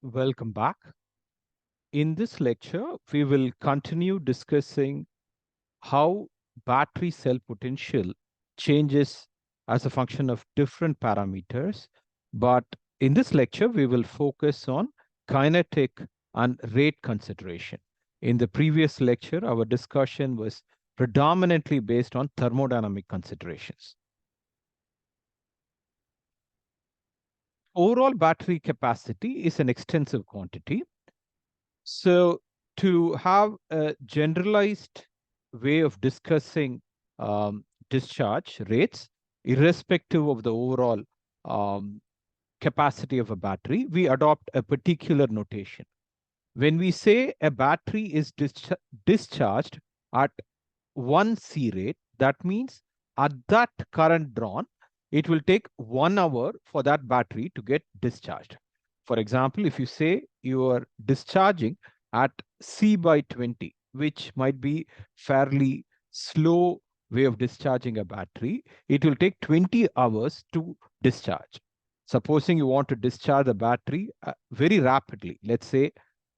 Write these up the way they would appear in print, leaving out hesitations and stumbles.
Welcome back. In this lecture, we will continue discussing how battery cell potential changes as a function of different parameters. But in this lecture, we will focus on kinetic and rate consideration. In the previous lecture, our discussion was predominantly based on thermodynamic considerations. Overall battery capacity is an extensive quantity. So, to have a generalized way of discussing discharge rates, irrespective of the overall um, capacity of a battery, we adopt a particular notation. When we say a battery is discharged at 1 C rate, that means at that current drawn, it will take 1 hour for that battery to get discharged. For example, if you say you are discharging at C by 20, which might be fairly slow way of discharging a battery, it will take 20 hours to discharge. Supposing you want to discharge the battery very rapidly, let's say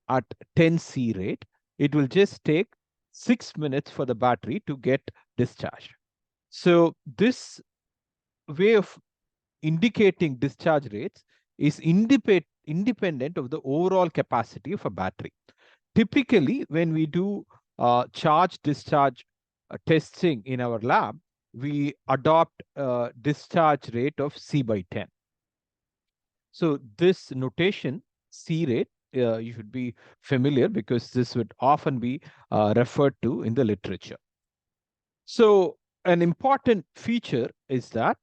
at 10 C rate, it will just take 6 minutes for the battery to get discharged. So this way of indicating discharge rates is independent of the overall capacity of a battery. Typically, when we do charge discharge testing in our lab, we adopt a discharge rate of C by 10. So this notation, C rate, you should be familiar because this would often be referred to in the literature. So an important feature is that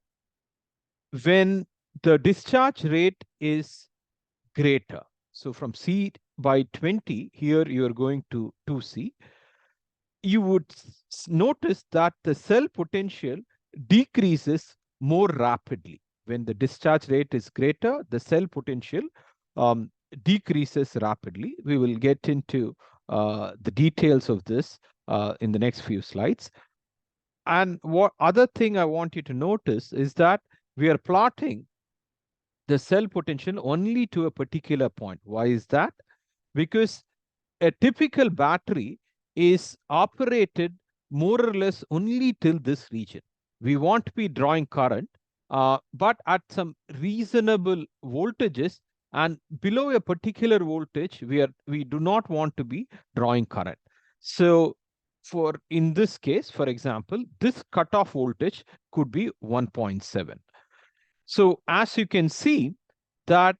when the discharge rate is greater, so from C by 20, here you are going to 2C, you would notice that the cell potential decreases more rapidly. When the discharge rate is greater, the cell potential decreases rapidly. We will get into the details of this in the next few slides. And what other thing I want you to notice is that we are plotting the cell potential only to a particular point. Why is that? Because a typical battery is operated more or less only till this region. We want to be drawing current, but at some reasonable voltages, and below a particular voltage, we do not want to be drawing current. So in this case, for example, this cutoff voltage could be 1.7. So as you can see that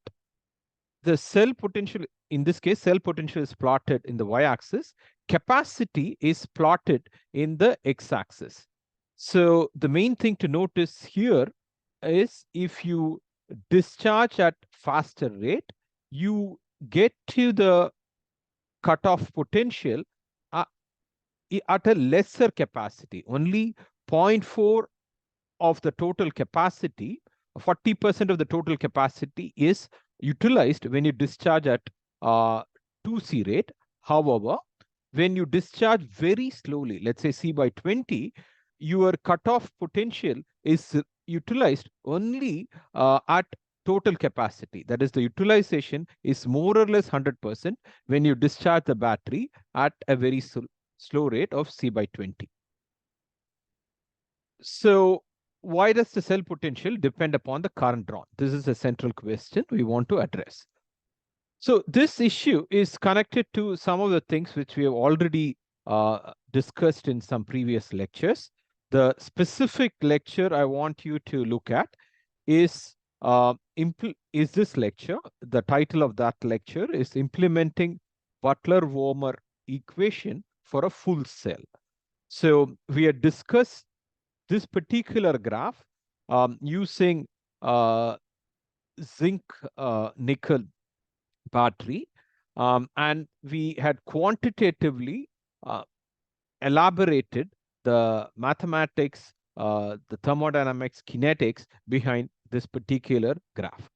the cell potential, in this case, cell potential is plotted in the y-axis, capacity is plotted in the x-axis. So the main thing to notice here is if you discharge at faster rate, you get to the cutoff potential at a lesser capacity. Only 0.4 of the total capacity, 40% of the total capacity is utilized when you discharge at 2C rate. However, when you discharge very slowly, let's say C by 20, your cutoff potential is utilized only at total capacity. That is, the utilization is more or less 100% when you discharge the battery at a very slow rate of C by 20. So why does the cell potential depend upon the current drawn? This is a central question we want to address. So this issue is connected to some of the things which we have already discussed in some previous lectures. The specific lecture I want you to look at is this lecture. The title of that lecture is Implementing Butler-Warmer Equation for a Full Cell. So we had discussed this particular graph using zinc nickel battery, and we had quantitatively elaborated the mathematics, the thermodynamics, kinetics behind this particular graph.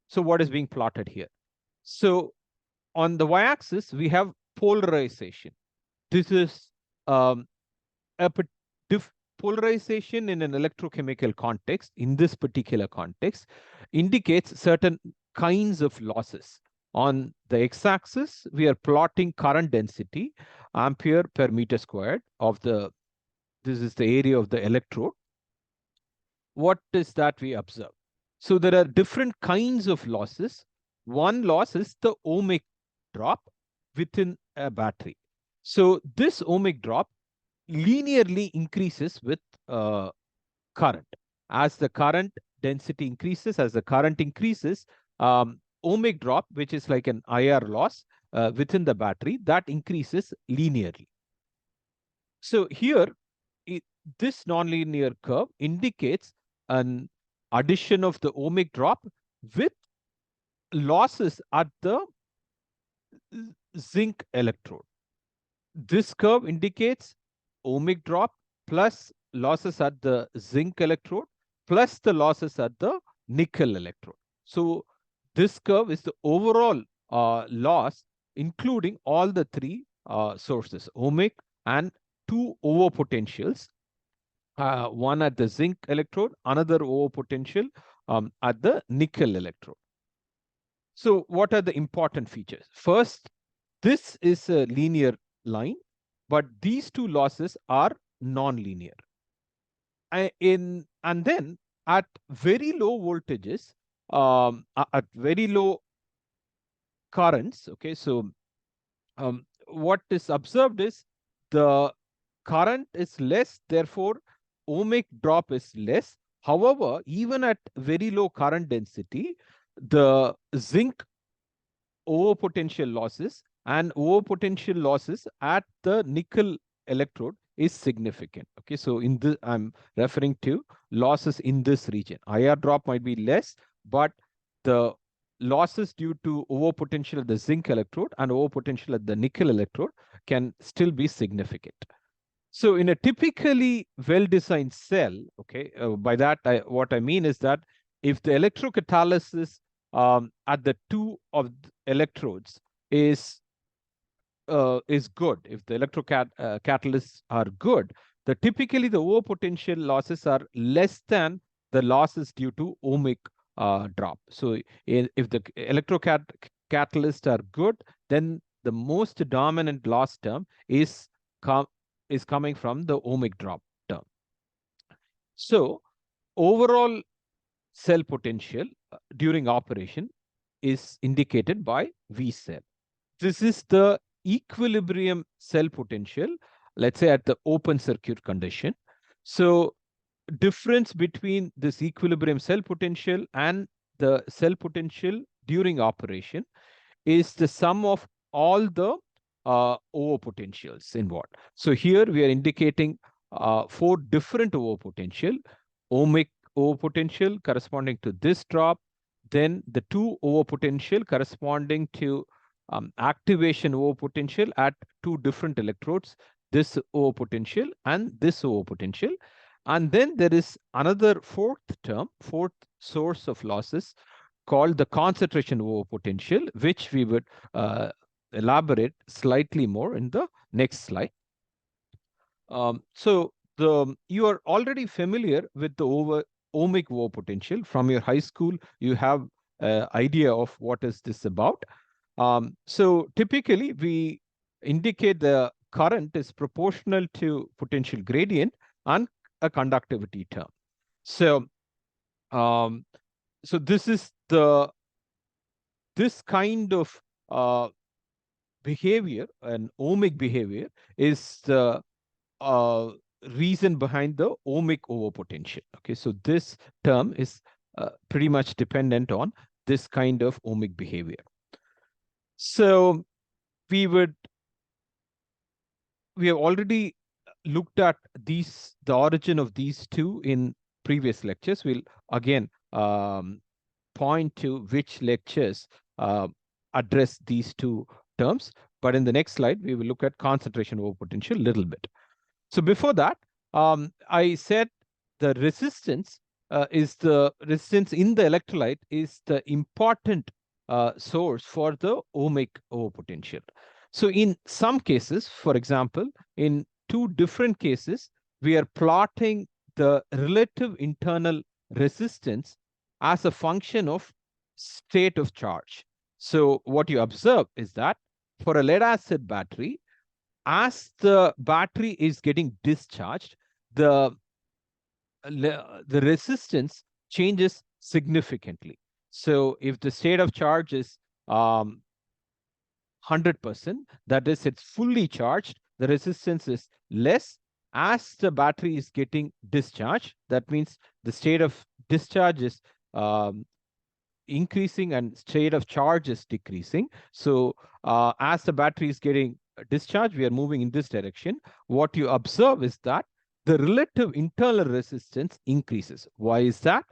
So what is being plotted here? So on the y-axis, we have polarization. This is a polarization in an electrochemical context, in this particular context, indicates certain kinds of losses. On the x-axis, we are plotting current density, ampere per meter squared of this is the area of the electrode. What is that we observe? So there are different kinds of losses. One loss is the ohmic drop within a battery. So this ohmic drop linearly increases with current. As the current density increases, as the current increases, ohmic drop, which is like an IR loss within the battery, that increases linearly. So here, this nonlinear curve indicates an addition of the ohmic drop with losses at the zinc electrode. This curve indicates ohmic drop plus losses at the zinc electrode plus the losses at the nickel electrode. So this curve is the overall loss, including all the three sources, ohmic and two overpotentials, one at the zinc electrode, another overpotential at the nickel electrode. So what are the important features? First, this is a linear line, but these two losses are non-linear. And then at very low voltages, at very low currents, okay, so what is observed is the current is less, therefore ohmic drop is less. However, even at very low current density, the zinc overpotential losses and overpotential losses at the nickel electrode is significant. Okay, so in this, I'm referring to losses in this region. IR drop might be less, but the losses due to overpotential at the zinc electrode and overpotential at the nickel electrode can still be significant. So in a typically well-designed cell, okay, by that, what I mean is that if the electrocatalysis at the two of the electrodes is good, if the catalysts are good, typically the overpotential losses are less than the losses due to ohmic drop. So if the catalysts are good, then the most dominant loss term is coming from the ohmic drop term. So overall cell potential during operation is indicated by V cell. This is the equilibrium cell potential, let's say at the open circuit condition. So difference between this equilibrium cell potential and the cell potential during operation is the sum of all the overpotentials involved. So here we are indicating four different overpotential, ohmic overpotential corresponding to this drop, then the two overpotential corresponding to activation overpotential at two different electrodes, this overpotential and this overpotential. And then there is another fourth source of losses called the concentration overpotential, which we would elaborate slightly more in the next slide. So you are already familiar with the ohmic overpotential. From your high school, you have an idea of what is this about. So typically, we indicate the current is proportional to potential gradient and a conductivity term. So, so this is this kind of behavior, an ohmic behavior, is the reason behind the ohmic overpotential. Okay, so this term is pretty much dependent on this kind of ohmic behavior. So we have already looked at the origin of these two in previous lectures. We'll again point to which lectures address these two terms. But in the next slide, we will look at concentration over potential a little bit. So before that, I said the resistance is the resistance in the electrolyte is the important source for the ohmic overpotential. So in some cases, for example, in two different cases, we are plotting the relative internal resistance as a function of state of charge. So what you observe is that for a lead acid battery, as the battery is getting discharged, the the resistance changes significantly. So if the state of charge is 100%, that is, it's fully charged, the resistance is less. As the battery is getting discharged, that means the state of discharge is um, increasing and state of charge is decreasing. So as the battery is getting discharged, we are moving in this direction. What you observe is that the relative internal resistance increases. Why is that?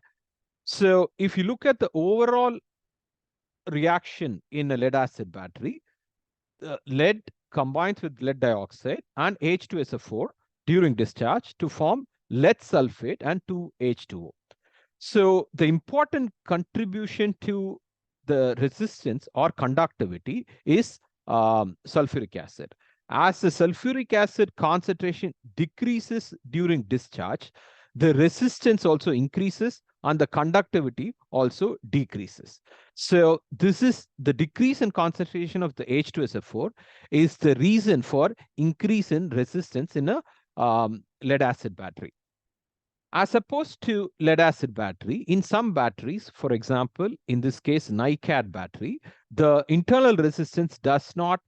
So if you look at the overall reaction in a lead acid battery, lead combines with lead dioxide and H2SO4 during discharge to form lead sulfate and 2H2O. So the important contribution to the resistance or conductivity is sulfuric acid. As the sulfuric acid concentration decreases during discharge, the resistance also increases and the conductivity also decreases. So this is the decrease in concentration of the H2SO4 is the reason for increase in resistance in a lead acid battery. As opposed to lead acid battery, in some batteries, for example, in this case, NiCad battery, the internal resistance does not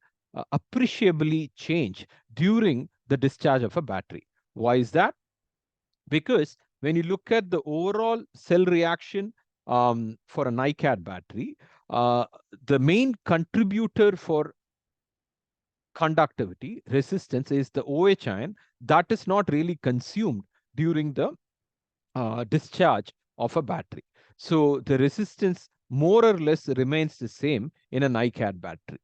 appreciably change during the discharge of a battery. Why is that? Because when you look at the overall cell reaction for a NiCad battery, the main contributor for conductivity, resistance, is the OH ion that is not really consumed during the discharge of a battery. So the resistance more or less remains the same in a NiCad battery.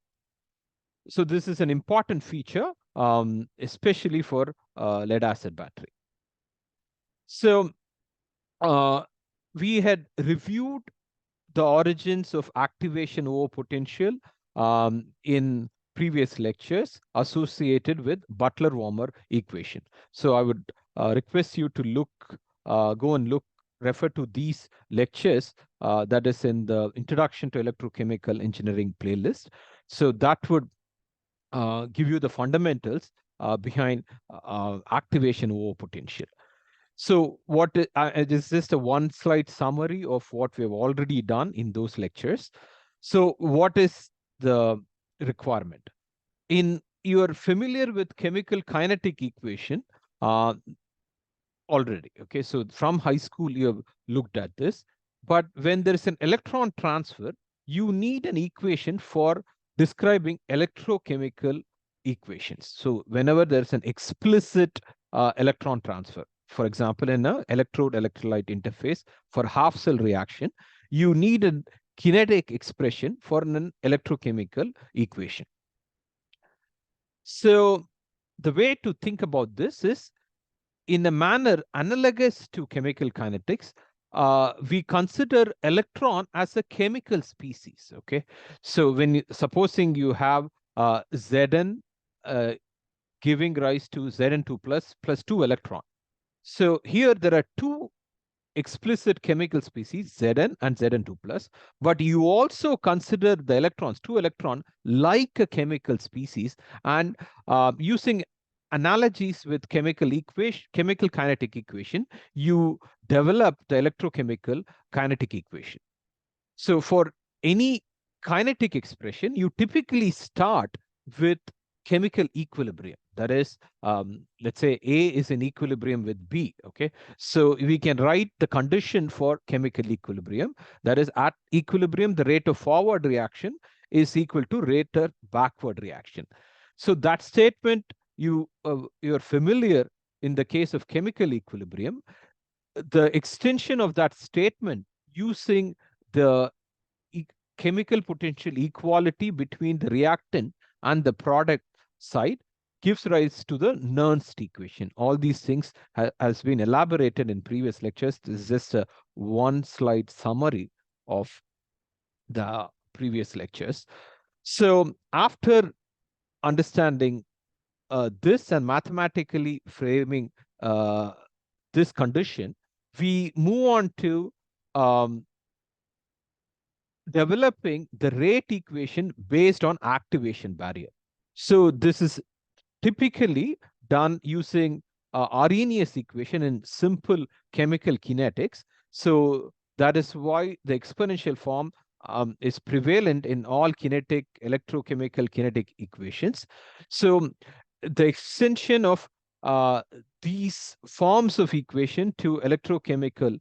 So this is an important feature, especially for lead acid battery. So we had reviewed the origins of activation over potential in previous lectures associated with Butler-Warmer equation. So I would request you to go and refer to these lectures that is in the Introduction to Electrochemical Engineering playlist. So that would give you the fundamentals behind activation over potential. So what is just a one slide summary of what we have already done in those lectures. So what is the requirement? You are familiar with chemical kinetic equation already. Okay, so from high school you have looked at this, but when there is an electron transfer, you need an equation for describing electrochemical equations. So whenever there's an explicit electron transfer, for example, in an electrode-electrolyte interface for half cell reaction, you need a kinetic expression for an electrochemical equation. So the way to think about this is in a manner analogous to chemical kinetics. We consider electron as a chemical species. Okay, so supposing you have Zn giving rise to Zn2 plus 2 electron. So here there are two explicit chemical species, Zn and Zn2 plus, but you also consider the electrons, 2 electron, like a chemical species, and using analogies with chemical kinetic equation, you develop the electrochemical kinetic equation. So for any kinetic expression, you typically start with chemical equilibrium. That is, let's say A is in equilibrium with B, okay? So we can write the condition for chemical equilibrium. That is, at equilibrium, the rate of forward reaction is equal to rate of backward reaction. So that statement, you're familiar in the case of chemical equilibrium. The extension of that statement using the chemical potential equality between the reactant and the product side gives rise to the Nernst equation. All these things has been elaborated in previous lectures. This is just a one slide summary of the previous lectures. So after understanding this and mathematically framing this condition, we move on to developing the rate equation based on activation barrier. So this is typically done using Arrhenius equation in simple chemical kinetics. So that is why the exponential form is prevalent in all electrochemical kinetic equations. So the extension of uh, these forms of equation to electrochemical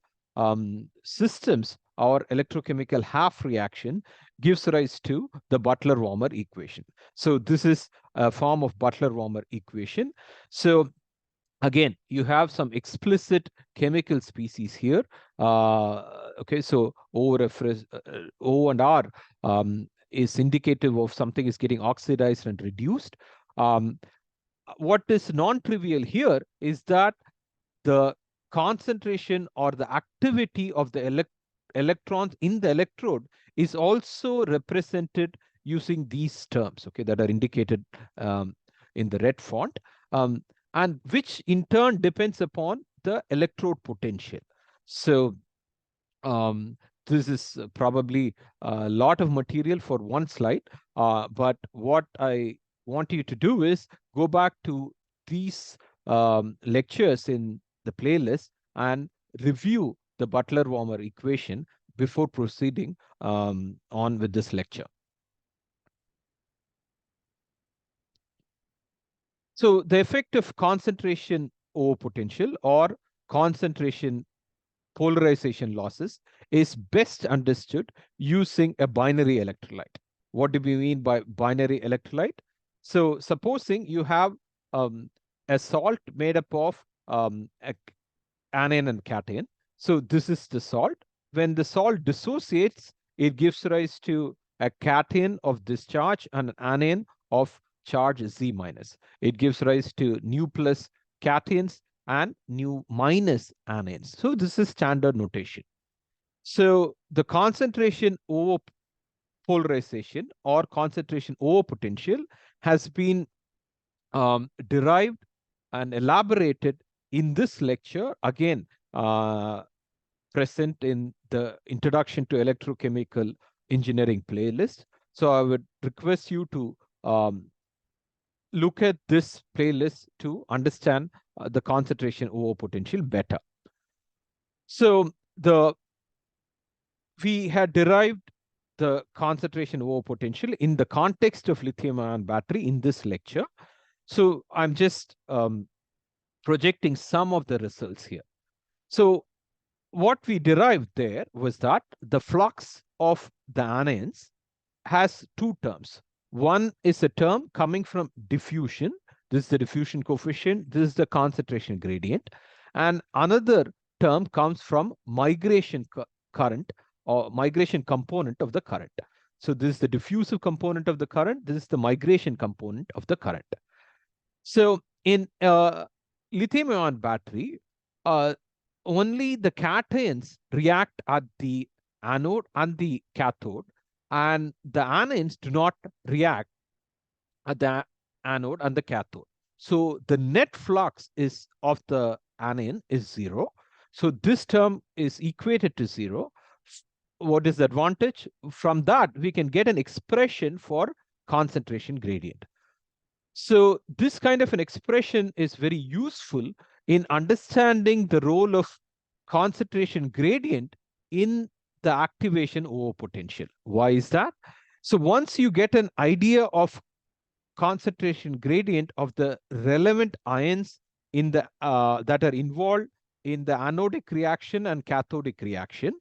systems or electrochemical half reaction gives rise to the Butler-Warmer equation. So this is a form of Butler-Warmer equation. So again, you have some explicit chemical species here. Okay, so O and R is indicative of something is getting oxidized and reduced. Um, what is non-trivial here is that the concentration or the activity of the electrons in the electrode is also represented using these terms, okay, that are indicated in the red font, and which in turn depends upon the electrode potential. So um, this is probably a lot of material for one slide, but what I want you to do is go back to these lectures in the playlist and review the Butler-Warmer equation before proceeding on with this lecture. So the effect of concentration over potential or concentration polarization losses is best understood using a binary electrolyte. What do we mean by binary electrolyte? So supposing you have a salt made up of anion and cation. So this is the salt. When the salt dissociates, it gives rise to a cation of discharge and an anion of charge Z minus. It gives rise to nu plus cations and nu minus anions. So this is standard notation. So the concentration over polarization or concentration over potential has been derived and elaborated in this lecture, again, present in the Introduction to Electrochemical Engineering playlist. So I would request you to look at this playlist to understand the concentration over potential better. So we had derived the concentration over potential in the context of lithium-ion battery in this lecture. So I'm just projecting some of the results here. So what we derived there was that the flux of the anions has two terms. One is a term coming from diffusion. This is the diffusion coefficient. This is the concentration gradient. And another term comes from migration current or migration component of the current. So this is the diffusive component of the current. This is the migration component of the current. So in lithium-ion battery, only the cations react at the anode and the cathode, and the anions do not react at the anode and the cathode. So the net flux is of the anion is zero. So this term is equated to zero. What is the advantage? From that, we can get an expression for concentration gradient. So this kind of an expression is very useful in understanding the role of concentration gradient in the activation over potential. Why is that? So once you get an idea of concentration gradient of the relevant ions in the that are involved in the anodic reaction and cathodic reaction,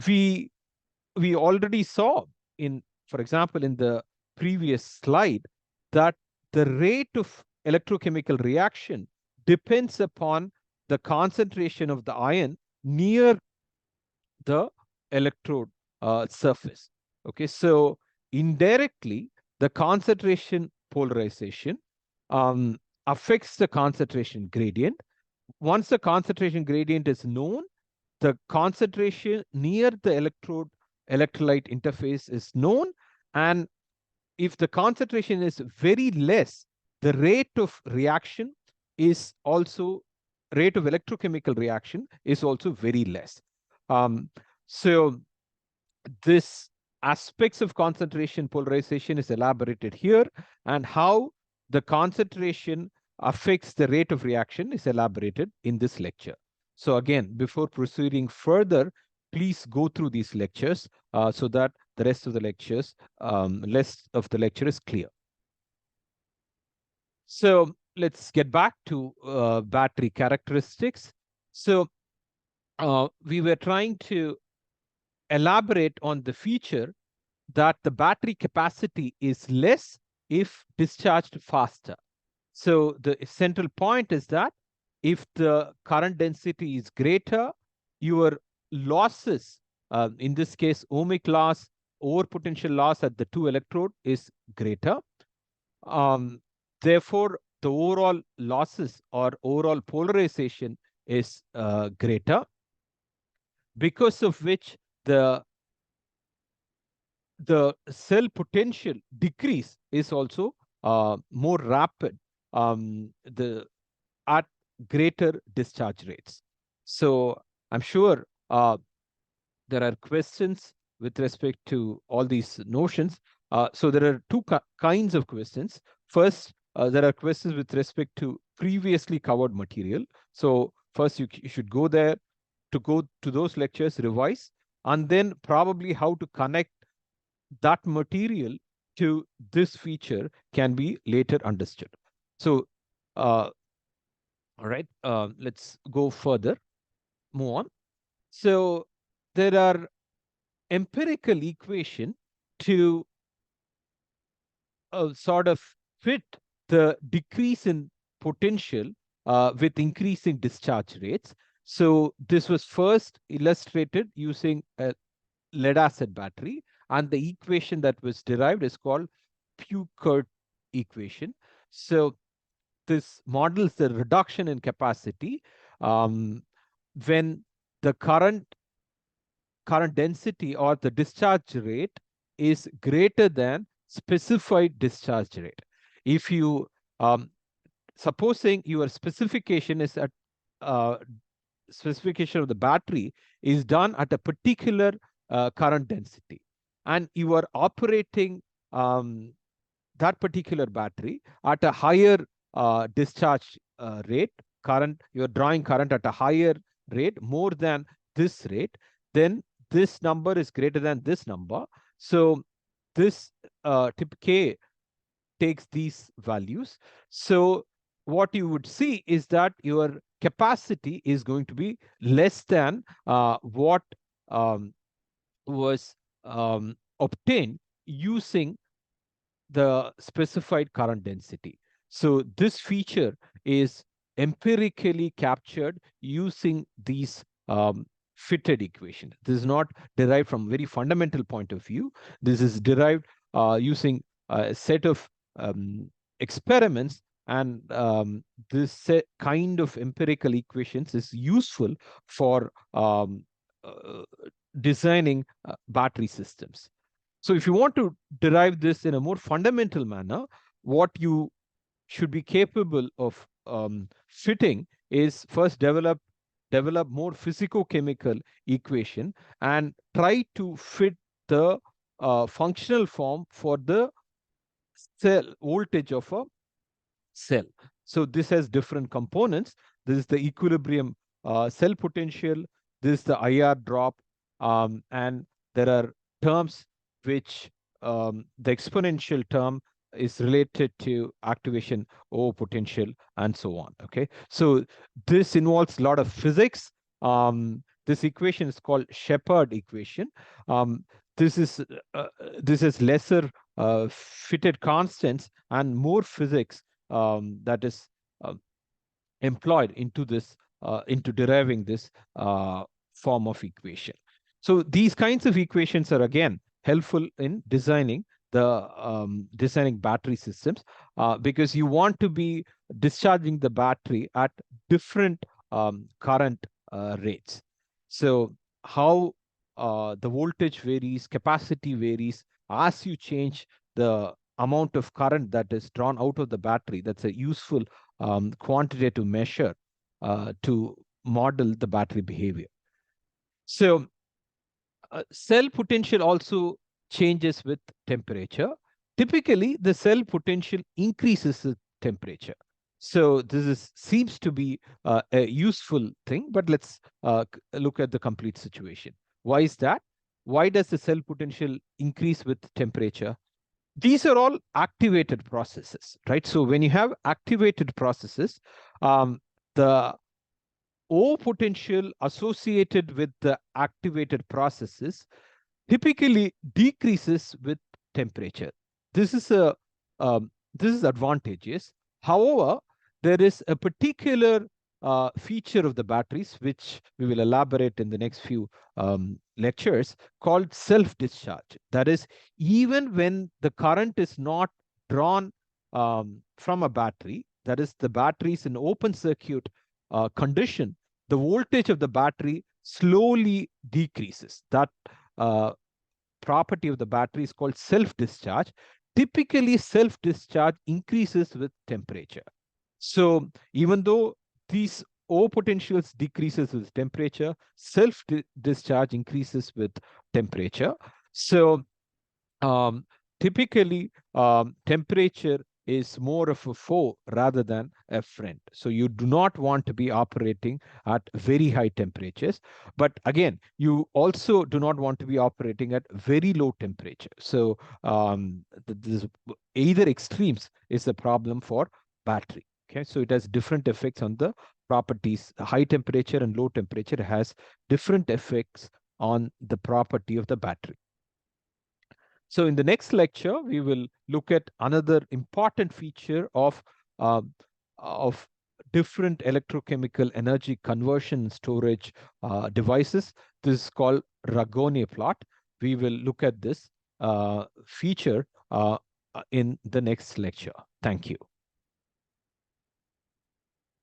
we already saw in, for example, in the previous slide, that the rate of electrochemical reaction depends upon the concentration of the ion near the electrode surface. Okay, so indirectly, the concentration polarization affects the concentration gradient. Once the concentration gradient is known, the concentration near the electrolyte interface is known, and if the concentration is very less, the rate of reaction is also, rate of electrochemical reaction is also very less. So this aspects of concentration polarization is elaborated here, and how the concentration affects the rate of reaction is elaborated in this lecture. So again, before proceeding further, please go through these lectures so that the rest of the lectures, less of the lecture is clear. So let's get back to battery characteristics. So we were trying to elaborate on the feature that the battery capacity is less if discharged faster. So the central point is that if the current density is greater, your losses, in this case, ohmic loss or potential loss at the two electrode is greater. Therefore, the overall losses or overall polarization is greater, because of which the cell potential decrease is also more rapid at greater discharge rates. So I'm sure there are questions with respect to all these notions. So there are two kinds of questions. First, there are questions with respect to previously covered material. So first you should go there to go to those lectures, revise, and then probably how to connect that material to this feature can be later understood. So, all right, let's go further, move on. So there are empirical equation to sort of fit the decrease in potential with increasing discharge rates. So this was first illustrated using a lead acid battery, and the equation that was derived is called Peucurt equation. So this models the reduction in capacity when the current density or the discharge rate is greater than specified discharge rate. If you supposing your specification is at specification of the battery is done at a particular current density, and you are operating that particular battery at a higher discharge rate, current, you're drawing current at a higher rate, more than this rate, then this number is greater than this number. So this tip K takes these values. So what you would see is that your capacity is going to be less than what was obtained using the specified current density. So this feature is empirically captured using these fitted equations. This is not derived from very fundamental point of view. This is derived using a set of experiments, and this kind of empirical equations is useful for designing battery systems. So if you want to derive this in a more fundamental manner, what you should be capable of fitting is first develop more physico-chemical equation and try to fit the functional form for the cell voltage of a cell. So this has different components. This is the equilibrium cell potential. This is the IR drop. And there are terms which the exponential term is related to activation O potential and so on. Okay, so this involves a lot of physics. This equation is called Shepard equation. This is lesser fitted constants and more physics that is employed into this into deriving this form of equation. So these kinds of equations are again helpful in designing the designing battery systems because you want to be discharging the battery at different current rates. So how the voltage varies, capacity varies as you change the amount of current that is drawn out of the battery. That's a useful quantitative measure to model the battery behavior. So cell potential also changes with temperature. Typically, the cell potential increases with temperature. So this seems to be a useful thing, but let's look at the complete situation. Why is that? Why does the cell potential increase with temperature? These are all activated processes, right? So when you have activated processes, the O potential associated with the activated processes typically decreases with temperature. This is a this is advantageous. However, there is a particular feature of the batteries, which we will elaborate in the next few lectures, called self-discharge. That is, even when the current is not drawn from a battery, that is, the battery is in open circuit condition, the voltage of the battery slowly decreases. That property of the battery is called self-discharge. Typically, self-discharge increases with temperature. So even though these O potentials decreases with temperature, self-discharge increases with temperature. So typically, temperature is more of a foe rather than a friend. So you do not want to be operating at very high temperatures. But again, you also do not want to be operating at very low temperature. So this, either extremes is the problem for battery. Okay, so it has different effects on the properties. High temperature and low temperature has different effects on the property of the battery. So in the next lecture, we will look at another important feature of different electrochemical energy conversion storage devices. This is called Ragone plot. We will look at this feature in the next lecture. Thank you.